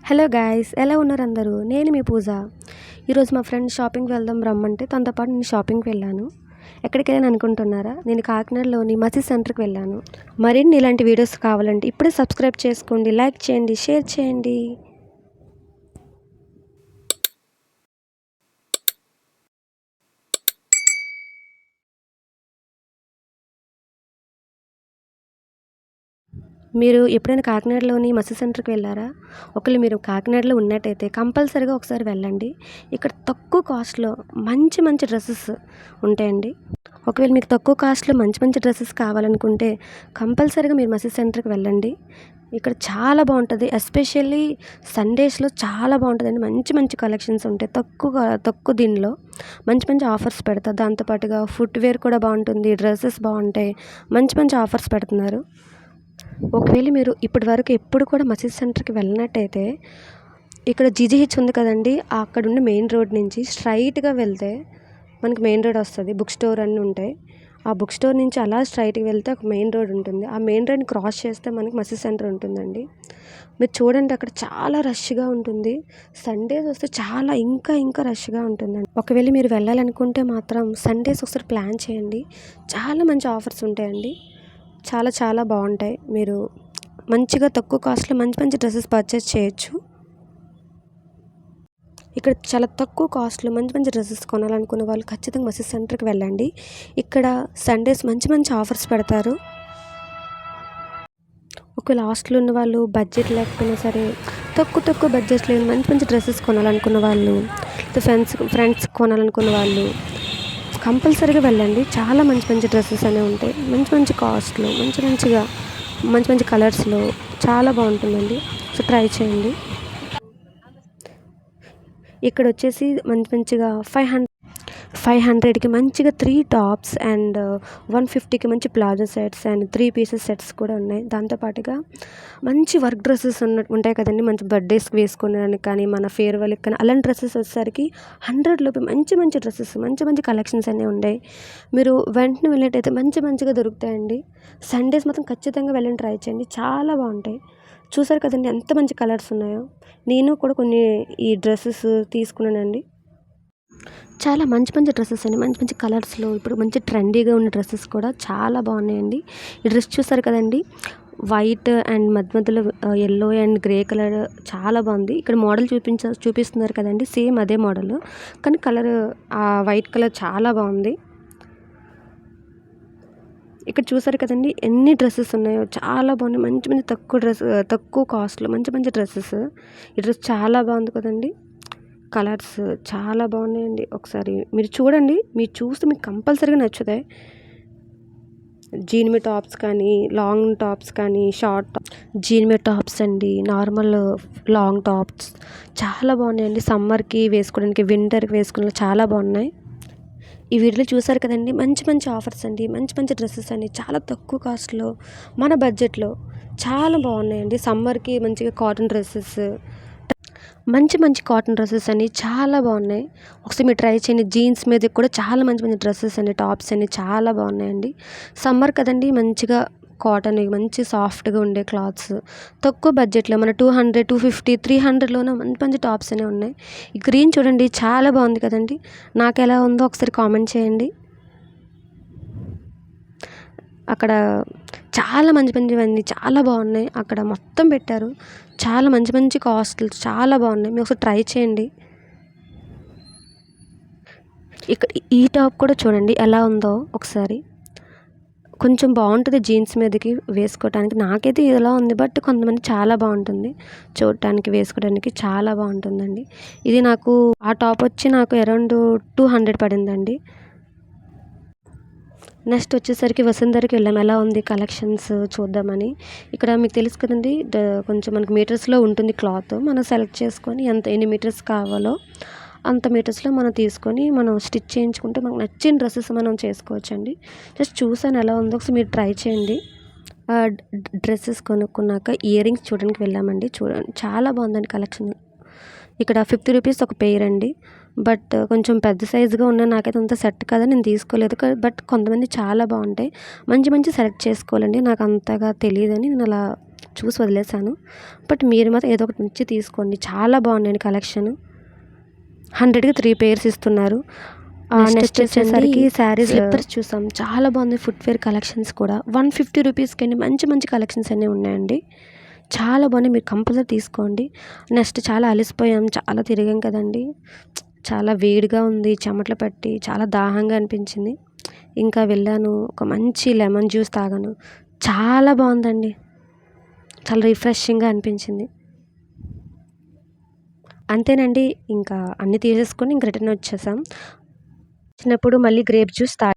Hello guys, ఎలా ఉన్నారు అందరూ? నేను మీ పూజ. ఈరోజు మా ఫ్రెండ్ షాపింగ్కి వెళ్దాం రమ్మంటే తనతో పాటు నేను షాపింగ్కి వెళ్ళాను. ఎక్కడికి వెళ్ళాను అనుకుంటున్నారా? నేను కాకినాడలోని మసీద్ సెంటర్కి వెళ్ళాను. మరిన్ని ఇలాంటి వీడియోస్ కావాలంటే ఇప్పుడే సబ్స్క్రైబ్ చేసుకోండి, లైక్ చేయండి, షేర్ చేయండి. మీరు ఎప్పుడైనా కాకినాడలోని మసీద్ సెంటర్కి వెళ్ళారా? ఒకవేళ మీరు కాకినాడలో ఉన్నట్టయితే కంపల్సరీగా ఒకసారి వెళ్ళండి. ఇక్కడ తక్కువ కాస్ట్లో మంచి మంచి డ్రెస్సెస్ ఉంటాయండి. ఒకవేళ మీకు తక్కువ కాస్ట్లో మంచి మంచి డ్రెస్సెస్ కావాలనుకుంటే కంపల్సరీగా మీరు మసీద్ సెంటర్కి వెళ్ళండి. ఇక్కడ చాలా బాగుంటుంది. ఎస్పెషల్లీ సండేస్లో చాలా బాగుంటుందండి. మంచి మంచి కలెక్షన్స్ ఉంటాయి. తక్కువ దీనిలో మంచి మంచి ఆఫర్స్ పెడతారు. దాంతోపాటుగా ఫుట్వేర్ కూడా బాగుంటుంది, డ్రెస్సెస్ బాగుంటాయి, మంచి మంచి ఆఫర్స్ పెడుతున్నారు. ఒకవేళ మీరు ఇప్పటి వరకు ఎప్పుడు కూడా మసీద్ సెంటర్కి వెళ్ళినట్టయితే ఇక్కడ జీజీహెచ్ ఉంది కదండి, అక్కడ ఉన్న మెయిన్ రోడ్ నుంచి స్ట్రైట్గా వెళ్తే మనకి మెయిన్ రోడ్ వస్తుంది. బుక్ స్టోర్ అన్నీ ఉంటాయి. ఆ బుక్ స్టోర్ నుంచి అలా స్ట్రైట్గా వెళ్తే ఒక మెయిన్ రోడ్ ఉంటుంది. ఆ మెయిన్ రోడ్ని క్రాస్ చేస్తే మనకి మసీద్ సెంటర్ ఉంటుందండి. మీరు చూడండి, అక్కడ చాలా రష్గా ఉంటుంది. సండేస్ వస్తే చాలా ఇంకా రష్గా ఉంటుందండి. ఒకవేళ మీరు వెళ్ళాలనుకుంటే మాత్రం సండేస్ ఒకసారి ప్లాన్ చేయండి. చాలా మంచి ఆఫర్స్ ఉంటాయండి. చాలా బాగుంటాయి. మీరు మంచిగా తక్కువ కాస్ట్లో మంచి మంచి డ్రెస్సెస్ పర్చేస్ చేయొచ్చు. ఇక్కడ చాలా తక్కువ కాస్ట్లో మంచి మంచి డ్రెస్సెస్ కొనాలనుకున్న వాళ్ళు ఖచ్చితంగా మసీద్ సెంటర్కి వెళ్ళండి. ఇక్కడ సండేస్ మంచి మంచి ఆఫర్స్ పెడతారు. ఒకవేళ హాస్టల్ ఉన్న వాళ్ళు బడ్జెట్ లేకపోయినా సరే తక్కువ బడ్జెట్లో మంచి మంచి డ్రెస్సెస్ కొనాలనుకున్న వాళ్ళు, ఫ్రెండ్స్ కొనాలనుకున్న వాళ్ళు కంపల్సరీగా వెళ్ళండి. చాలా మంచి మంచి డ్రెస్సెస్ అనేవి ఉంటాయి. మంచి మంచి కాస్ట్లో మంచి మంచి కలర్స్లో చాలా బాగుంటుందండి. సో ట్రై చేయండి. ఇక్కడ వచ్చేసి మంచిగా 500కి మంచిగా 3 టాప్స్ అండ్ 150కి మంచి palazzo sets and 3 pieces sets కూడా ఉన్నాయి. దాంతోపాటుగా మంచి వర్క్ డ్రెస్సెస్ ఉంటాయి కదండి, మంచి బర్త్డేస్కి వేసుకోవడానికి కానీ మన ఫేర్వెల్కి కానీ అలాంటి డ్రెస్సెస్ వచ్చేసరికి 100లోపు మంచి మంచి డ్రెస్సెస్ మంచి కలెక్షన్స్ అన్నీ ఉన్నాయి. మీరు వెంటనే వెళ్ళేటైతే మంచిగా దొరుకుతాయండి. సండేస్ మాత్రం ఖచ్చితంగా వెళ్ళండి, ట్రై చేయండి. చాలా బాగుంటాయి. చూసారు కదండి ఎంత మంచి కలర్స్ ఉన్నాయో. నేను కూడా కొన్ని ఈ డ్రెస్సెస్ తీసుకున్నానండి. చాలా మంచి డ్రెస్సెస్ అండి, మంచి కలర్స్లో ఇప్పుడు మంచి ట్రెండీగా ఉన్న డ్రెస్సెస్ కూడా చాలా బాగున్నాయండి. ఈ డ్రెస్ చూసారు కదండి, వైట్ అండ్ మధ్యలో ఎల్లో అండ్ గ్రే కలర్ చాలా బాగుంది. ఇక్కడ మోడల్ చూపిస్తున్నారు కదండి, సేమ్ అదే మోడల్ కానీ కలర్ ఆ వైట్ కలర్ చాలా బాగుంది. ఇక్కడ చూసారు కదండి ఎన్ని డ్రెస్సెస్ ఉన్నాయో, చాలా బాగున్నాయి. మంచి తక్కువ కాస్ట్లో మంచి డ్రెస్సెస్. ఈ డ్రెస్ చాలా బాగుంది కదండి, కలర్స్ చాలా బాగున్నాయండి. ఒకసారి మీరు చూడండి, మీరు చూస్తే మీకు కంపల్సరీగా నచ్చుతాయి. జీన్మి టాప్స్ కానీ, లాంగ్ టాప్స్ కానీ, జీన్మి టాప్స్ అండి, నార్మల్ లాంగ్ టాప్స్ చాలా బాగున్నాయండి. సమ్మర్కి వేసుకోవడానికి, వింటర్కి వేసుకోవడానికి చాలా బాగున్నాయి. ఈ వీడియోలో చూసారు కదండి, మంచి ఆఫర్స్ అండి, మంచి డ్రెస్సెస్ అండి, చాలా తక్కువ కాస్ట్లో మన బడ్జెట్లో చాలా బాగున్నాయండి. సమ్మర్కి మంచిగా కాటన్ డ్రెస్సెస్, మంచి కాటన్ డ్రెస్సెస్ అని చాలా బాగున్నాయి. ఒకసారి మీరు ట్రై చేయండి. జీన్స్ మీద కూడా చాలా మంచి డ్రెస్సెస్ అండి, టాప్స్ అన్ని చాలా బాగున్నాయండి. సమ్మర్ కదండి, మంచిగా కాటన్ మంచి సాఫ్ట్గా ఉండే క్లాత్స్ తక్కువ బడ్జెట్లో మన 200, 250, 300లోనే మంచి టాప్స్ అనేవి ఉన్నాయి. ఈ గ్రీన్ చూడండి చాలా బాగుంది కదండి. నాకు ఎలా ఉందో ఒకసారి కామెంట్ చేయండి. అక్కడ చాలా మంచివన్నీ చాలా బాగున్నాయి. అక్కడ మొత్తం పెట్టారు. చాలా మంచి కాస్ట్లు చాలా బాగున్నాయి. మీరు ఒకసారి ట్రై చేయండి. ఇక్కడ ఈ టాప్ కూడా చూడండి ఎలా ఉందో ఒకసారి. కొంచెం బాగుంటుంది జీన్స్ మీదకి వేసుకోవడానికి. నాకైతే ఇలా ఉంది, బట్ కొంతమంది చాలా బాగుంటుంది చూడటానికి, వేసుకోవడానికి చాలా బాగుంటుందండి. ఇది నాకు ఆ టాప్ వచ్చి నాకు అరౌండ్ 200 పడిందండి. నెక్స్ట్ వచ్చేసరికి వసుంధరకి వెళ్ళాము. ఎలా ఉంది కలెక్షన్స్ చూద్దామని. ఇక్కడ మీకు తెలుసు కదండి, కొంచెం మనకి మీటర్స్లో ఉంటుంది క్లాత్. మనం సెలెక్ట్ చేసుకొని ఎన్ని మీటర్స్ కావాలో అంత మీటర్స్లో మనం తీసుకొని మనం స్టిచ్ చేయించుకుంటే మనకు నచ్చిన డ్రెస్సెస్ మనం చేసుకోవచ్చండి. జస్ట్ చూసాను ఎలా ఉందో, ఒకసారి మీరు ట్రై చేయండి. డ్రెస్సెస్ కొనుక్కున్నాక ఇయర్ రింగ్స్ చూడడానికి వెళ్ళామండి. చూడండి చాలా బాగుందండి కలెక్షన్. ఇక్కడ 50 రూపీస్ ఒక పెయిర్ అండి. బట్ కొంచెం పెద్ద సైజుగా ఉన్న నాకైతే అంత సెట్ కాదని నేను తీసుకోలేదు. బట్ కొంతమంది చాలా బాగుంటాయి, మంచి సెలెక్ట్ చేసుకోవాలండి. నాకు అంతగా తెలియదని నేను అలా చూసి వదిలేసాను. బట్ మీరు మాత్రం ఏదో ఒకటి మంచిగా తీసుకోండి. చాలా బాగున్నాయండి కలెక్షన్. 100కి 3 పెయిర్స్ ఇస్తున్నారు. నెక్స్ట్ వచ్చేసరికి శారీస్ స్లిప్పర్స్ చూసాం. చాలా బాగుంది. ఫుట్వేర్ కలెక్షన్స్ కూడా 150 రూపీస్కి అండి. మంచి మంచి కలెక్షన్స్ అన్నీ ఉన్నాయండి. చాలా బాగున్నాయి. మీరు కంపల్సరీ తీసుకోండి. నెక్స్ట్ చాలా అలసిపోయాం, చాలా తిరిగాం కదండి. చాలా వేడిగా ఉంది, చెమటలు పట్టి చాలా దాహంగా అనిపించింది. ఇంకా వెళ్ళాను, ఒక మంచి లెమన్ జ్యూస్ తాగాను. చాలా బాగుందండి. చాలా రిఫ్రెషింగ్గా అనిపించింది. అంతేనండి. ఇంకా అన్నీ తీసేసుకొని ఇంక రిటర్న్ వచ్చేసాం. వచ్చినప్పుడు మళ్ళీ గ్రేప్ జ్యూస్